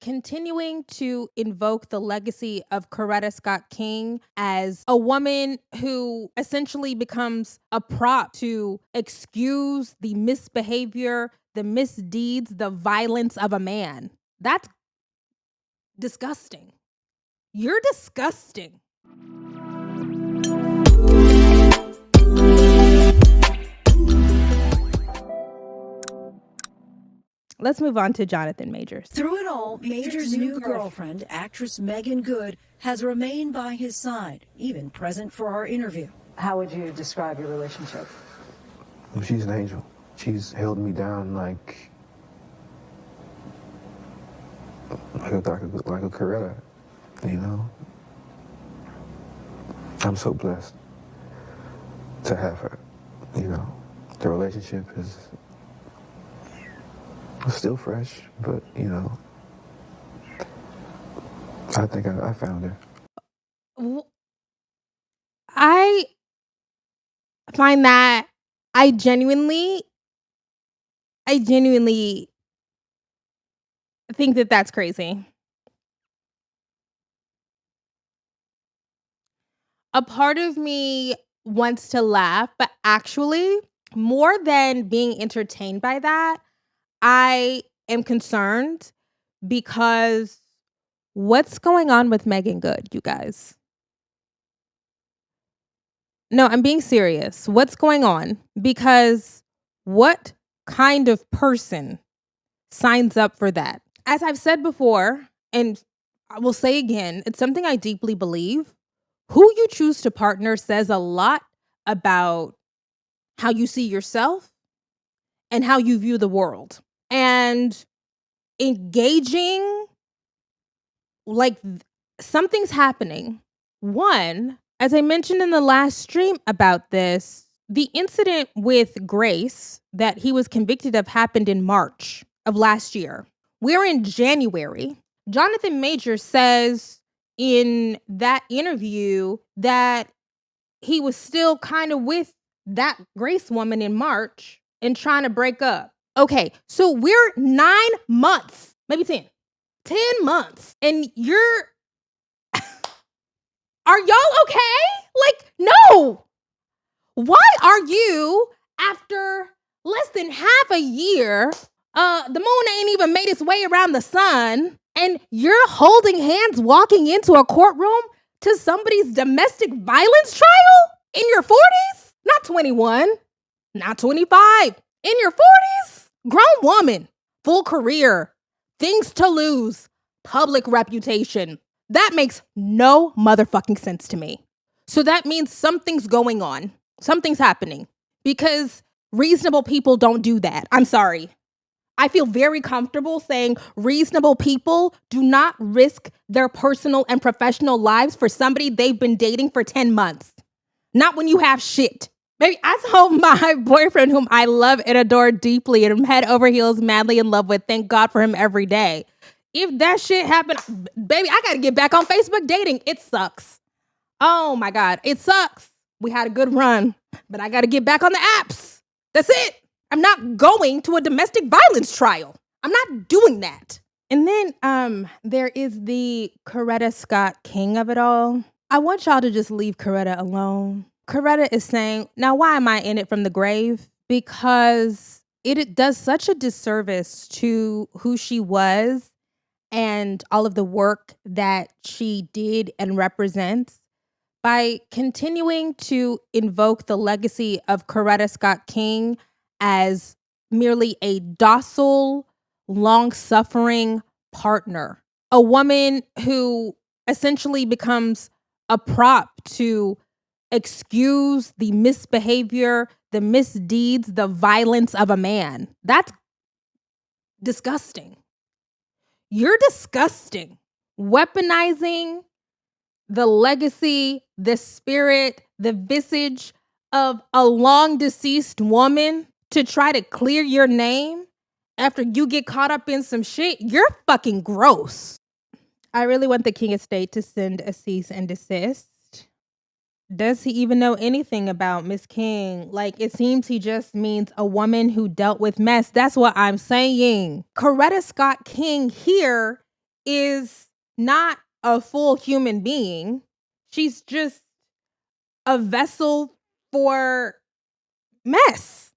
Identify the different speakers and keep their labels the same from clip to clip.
Speaker 1: continuing to invoke the legacy of Coretta Scott King as a woman who essentially becomes a prop to excuse the misbehavior, the misdeeds, the violence of a man. That's disgusting. You're disgusting. Let's move on to Jonathan Majors.
Speaker 2: Through it all, Major's new girlfriend, actress Meagan Good, has remained by his side, even present for our interview. How would you describe your relationship?
Speaker 3: Well, she's an angel. She's held me down like a Coretta, you know? I'm so blessed to have her, you know? The relationship is still fresh, but, you know, I think I found her.
Speaker 1: I find that I genuinely think that that's crazy. A part of me wants to laugh, but actually, more than being entertained by that, I am concerned because what's going on with Meagan Good, you guys? No, I'm being serious. What's going on? Because what kind of person signs up for that? As I've said before, and I will say again, it's something I deeply believe. Who you choose to partner says a lot about how you see yourself and how you view the world. And engaging, like, something's happening. One, as I mentioned in the last stream about this, the incident with Grace that he was convicted of happened in March of last year. We're in January. Jonathan Majors says in that interview that he was still kind of with that Grace woman in March and trying to break up. Okay, so we're 9 months, maybe 10 months, and you're, are y'all okay? Like, no. Why are you, after less than half a year, the moon ain't even made its way around the sun, and you're holding hands walking into a courtroom to somebody's domestic violence trial in your 40s? Not 21, not 25, in your 40s? Grown woman, full career, things to lose, public reputation. That makes no motherfucking sense to me. So that means something's going on. Something's happening, because reasonable people don't do that. I'm sorry. I feel very comfortable saying reasonable people do not risk their personal and professional lives for somebody they've been dating for 10 months. Not when you have shit. Baby, I told my boyfriend, whom I love and adore deeply and am head over heels madly in love with, thank God for him every day. If that shit happened, baby, I gotta get back on Facebook dating. It sucks. Oh my God, it sucks. We had a good run, but I gotta get back on the apps. That's it. I'm not going to a domestic violence trial. I'm not doing that. And then there is the Coretta Scott King of it all. I want y'all to just leave Coretta alone. Coretta is saying, now why am I in it from the grave? Because it does such a disservice to who she was and all of the work that she did and represents by continuing to invoke the legacy of Coretta Scott King as merely a docile, long-suffering partner. A woman who essentially becomes a prop to excuse the misbehavior, the misdeeds, the violence of a man. That's disgusting. You're disgusting. Weaponizing the legacy, the spirit, the visage of a long deceased woman to try to clear your name after you get caught up in some shit, you're fucking gross. I really want the King of State to send a cease and desist. Does he even know anything about Miss King? Like, it seems he just means a woman who dealt with mess. That's what I'm saying. Coretta Scott King here is not a full human being. She's just a vessel for mess.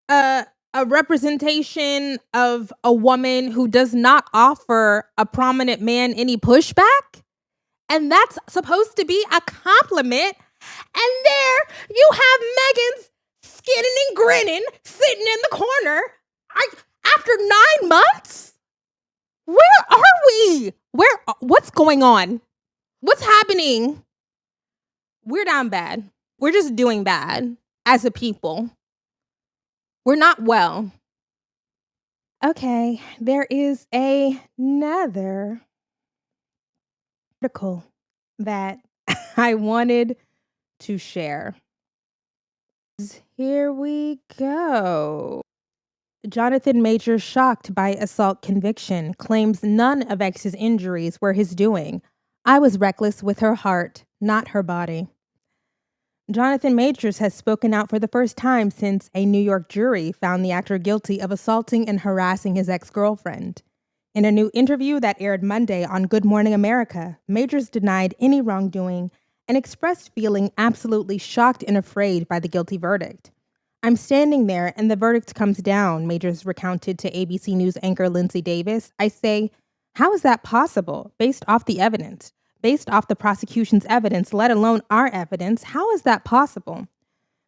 Speaker 1: A representation of a woman who does not offer a prominent man any pushback. And that's supposed to be a compliment. And there you have Megan's skinning and grinning, sitting in the corner. After 9 months? Where are we? What's going on? What's happening? We're down bad. We're just doing bad as a people. We're not well. Okay, there is another article that I wanted to share. Here we go. Jonathan Majors, shocked by assault conviction, claims none of ex's injuries were his doing. I was reckless with her heart, not her body. Jonathan Majors has spoken out for the first time since a New York jury found the actor guilty of assaulting and harassing his ex-girlfriend. In a new interview that aired Monday on Good Morning America, Majors denied any wrongdoing and expressed feeling absolutely shocked and afraid by the guilty verdict. I'm standing there and the verdict comes down, Majors recounted to ABC News anchor Lindsay Davis. I say, how is that possible, based off the evidence? Based off the prosecution's evidence, let alone our evidence, how is that possible?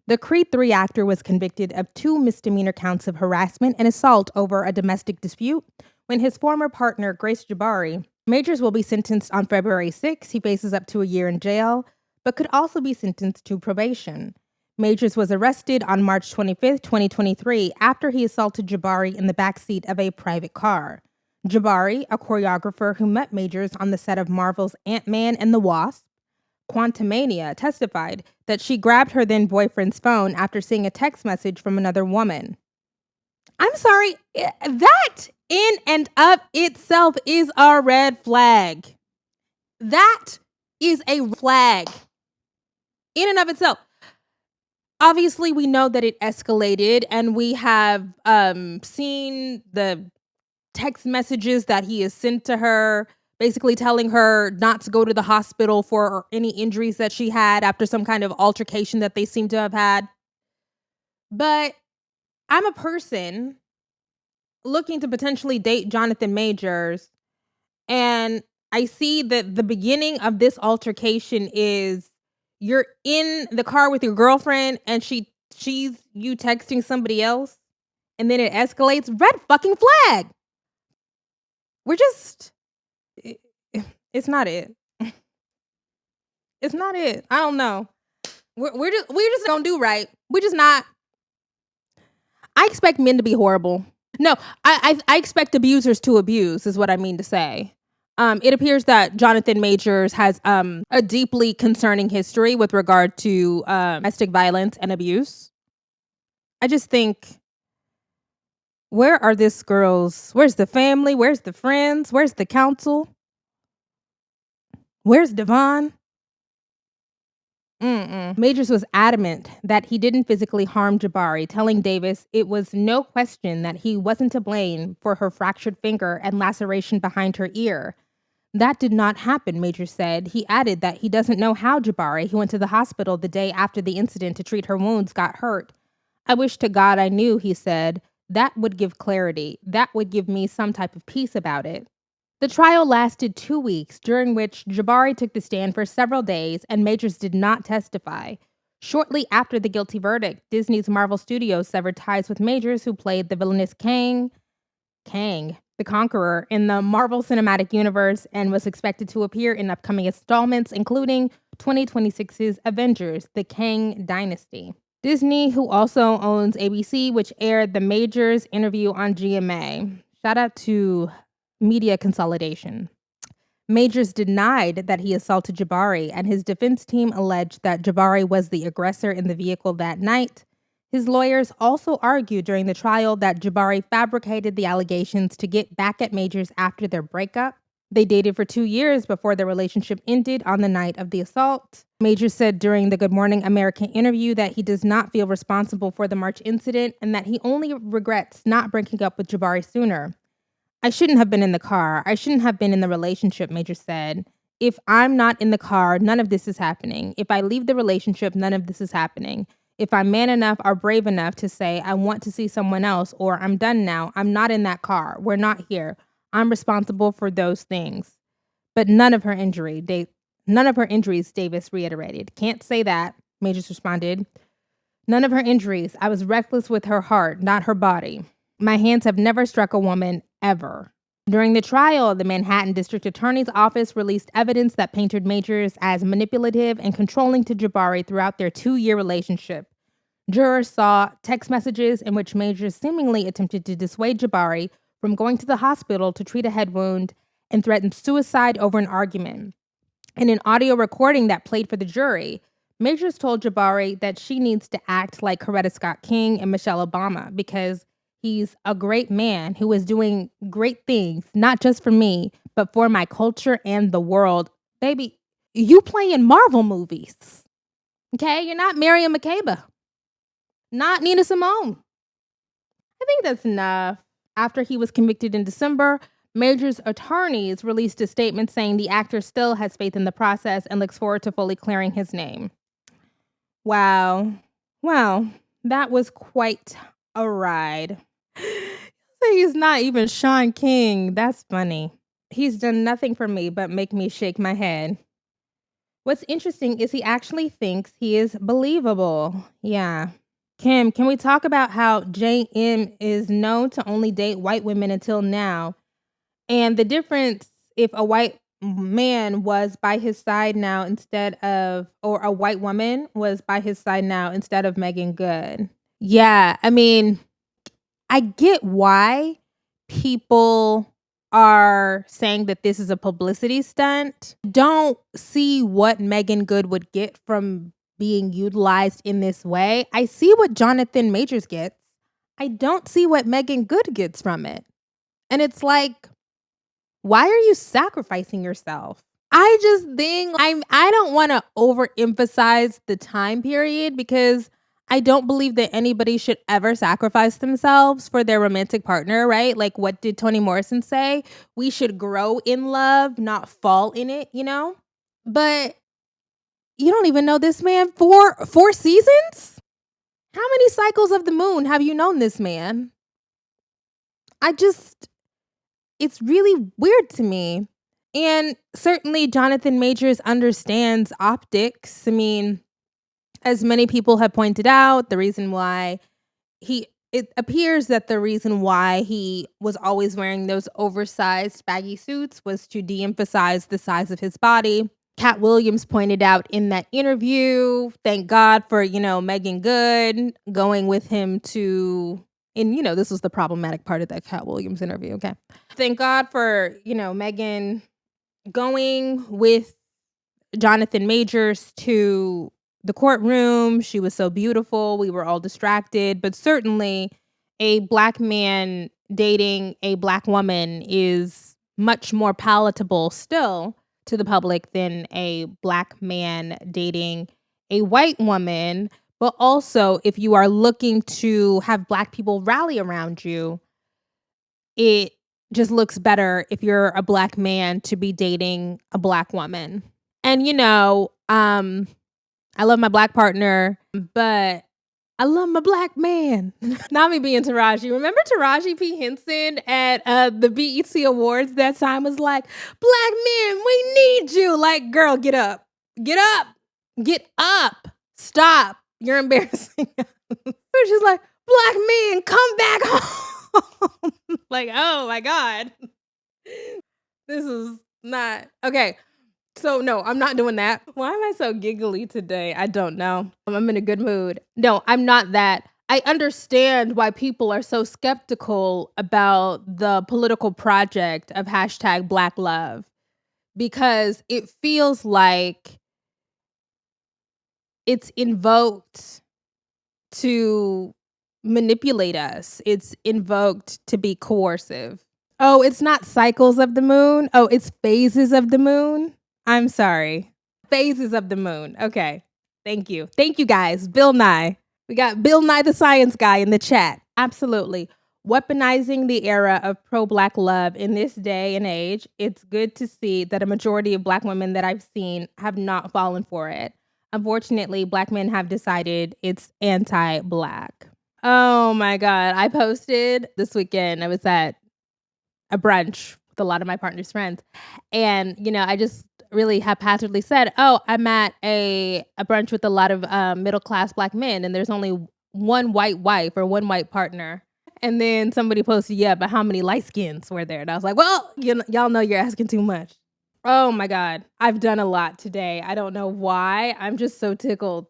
Speaker 1: The Creed 3 actor was convicted of 2 misdemeanor counts of harassment and assault over a domestic dispute when his former partner, Grace Jabari. Majors will be sentenced on February 6. He faces up to a year in jail, but could also be sentenced to probation. Majors was arrested on March 25, 2023, after he assaulted Jabari in the backseat of a private car. Jabari, a choreographer who met Majors on the set of Marvel's Ant-Man and the Wasp, Quantumania, testified that she grabbed her then-boyfriend's phone after seeing a text message from another woman. I'm sorry, that in and of itself is a red flag. That is a flag in and of itself. Obviously, we know that it escalated, and we have seen the text messages that he has sent to her, basically telling her not to go to the hospital for any injuries that she had after some kind of altercation that they seem to have had. But I'm a person looking to potentially date Jonathan Majors, and I see that the beginning of this altercation is you're in the car with your girlfriend and she's you texting somebody else, and then it escalates. Red fucking flag. We're just, it's not it. It's not it. I don't know. We're just gonna do right. We're just not. I expect men to be horrible. No, I expect abusers to abuse is what I mean to say. It appears that Jonathan Majors has a deeply concerning history with regard to domestic violence and abuse. I just think, where are these girls? Where's the family? Where's the friends? Where's the counsel? Where's Devon? Majors was adamant that he didn't physically harm Jabari, telling Davis it was no question that he wasn't to blame for her fractured finger and laceration behind her ear. That did not happen, Majors said. He added that he doesn't know how Jabari, who went to the hospital the day after the incident to treat her wounds, got hurt. I wish to God I knew, he said. That would give clarity. That would give me some type of peace about it. The trial lasted 2 weeks, during which Jabari took the stand for several days and Majors did not testify. Shortly after the guilty verdict, Disney's Marvel Studios severed ties with Majors, who played the villainous Kang, the Conqueror, in the Marvel Cinematic Universe and was expected to appear in upcoming installments, including 2026's Avengers: The Kang Dynasty. Disney, who also owns ABC, which aired the Majors interview on GMA. Shout out to media consolidation. Majors denied that he assaulted Jabari, and his defense team alleged that Jabari was the aggressor in the vehicle that night. His lawyers also argued during the trial that Jabari fabricated the allegations to get back at Majors after their breakup. They dated for 2 years before their relationship ended on the night of the assault. Majors said during the Good Morning America interview that he does not feel responsible for the March incident and that he only regrets not breaking up with Jabari sooner. I shouldn't have been in the car. I shouldn't have been in the relationship, Major said. If I'm not in the car, none of this is happening. If I leave the relationship, none of this is happening. If I'm man enough or brave enough to say, I want to see someone else or I'm done now, I'm not in that car. We're not here. I'm responsible for those things. But none of her injuries, Davis reiterated. Can't say that, Majors responded. None of her injuries. I was reckless with her heart, not her body. My hands have never struck a woman, ever. During the trial, the Manhattan District Attorney's Office released evidence that painted Majors as manipulative and controlling to Jabari throughout their 2-year relationship. Jurors saw text messages in which Majors seemingly attempted to dissuade Jabari from going to the hospital to treat a head wound and threatened suicide over an argument. In an audio recording that played for the jury, Majors told Jabari that she needs to act like Coretta Scott King and Michelle Obama because he's a great man who is doing great things, not just for me, but for my culture and the world. Baby, you play in Marvel movies. Okay? You're not Miriam Makeba. Not Nina Simone. I think that's enough. After he was convicted in December, Major's attorneys released a statement saying the actor still has faith in the process and looks forward to fully clearing his name. Wow. Well, that was quite a ride. He's not even Sean King. That's funny. He's done nothing for me but make me shake my head. What's interesting is he actually thinks he is believable. Yeah. Kim, can we talk about how JM is known to only date white women until now? And the difference if a white man was by his side now instead of, or a white woman was by his side now instead of Meagan Good. Yeah, I mean, I get why people are saying that this is a publicity stunt. Don't see what Meagan Good would get from being utilized in this way. I see what Jonathan Majors gets. I don't see what Meagan Good gets from it. And it's like, why are you sacrificing yourself? I just think I don't want to overemphasize the time period because I don't believe that anybody should ever sacrifice themselves for their romantic partner, right? Like, what did Toni Morrison say? We should grow in love, not fall in it, you know? But you don't even know this man for 4 seasons? How many cycles of the moon have you known this man? It's really weird to me. And certainly Jonathan Majors understands optics. I mean, as many people have pointed out, it appears that the reason why he was always wearing those oversized baggy suits was to de-emphasize the size of his body. Cat Williams pointed out in that interview, thank God for, Meagan Good going with him this was the problematic part of that Cat Williams interview, okay? Thank God for, Meagan going with Jonathan Majors to the courtroom. She was so beautiful. We were all distracted. But certainly a black man dating a black woman is much more palatable still to the public than a black man dating a white woman. But also, if you are looking to have black people rally around you, it just looks better if you're a black man to be dating a black woman. And I love my black partner, but I love my black man. Not me being Taraji. Remember Taraji P. Henson at the BET Awards that time was like, black men, we need you. Like, girl, get up. Get up. Get up. Stop. You're embarrassing. She's like, black men, come back home. Like, oh my God. This is not okay. So no, I'm not doing that. Why am I so giggly today? I don't know. I'm in a good mood. No, I'm not that. I understand why people are so skeptical about the political project of hashtag Black Love, because it feels like it's invoked to manipulate us. It's invoked to be coercive. Oh, it's not cycles of the moon. Oh, it's phases of the moon. I'm sorry. Phases of the moon. Okay. Thank you. Thank you guys. Bill Nye. We got Bill Nye the Science Guy in the chat. Absolutely. weaponizing the era of pro-Black love in this day and age. It's good to see that a majority of Black women that I've seen have not fallen for it. Unfortunately, Black men have decided it's anti-Black. Oh my God. I posted this weekend. I was at a brunch with a lot of my partner's friends. And, I just really haphazardly said, oh, I'm at a brunch with a lot of middle-class Black men, and there's only one white wife or one white partner. And then somebody posted, yeah, but how many light skins were there? And I was like, well, y'all know you're asking too much. Oh my God. I've done a lot today. I don't know why. I'm just so tickled.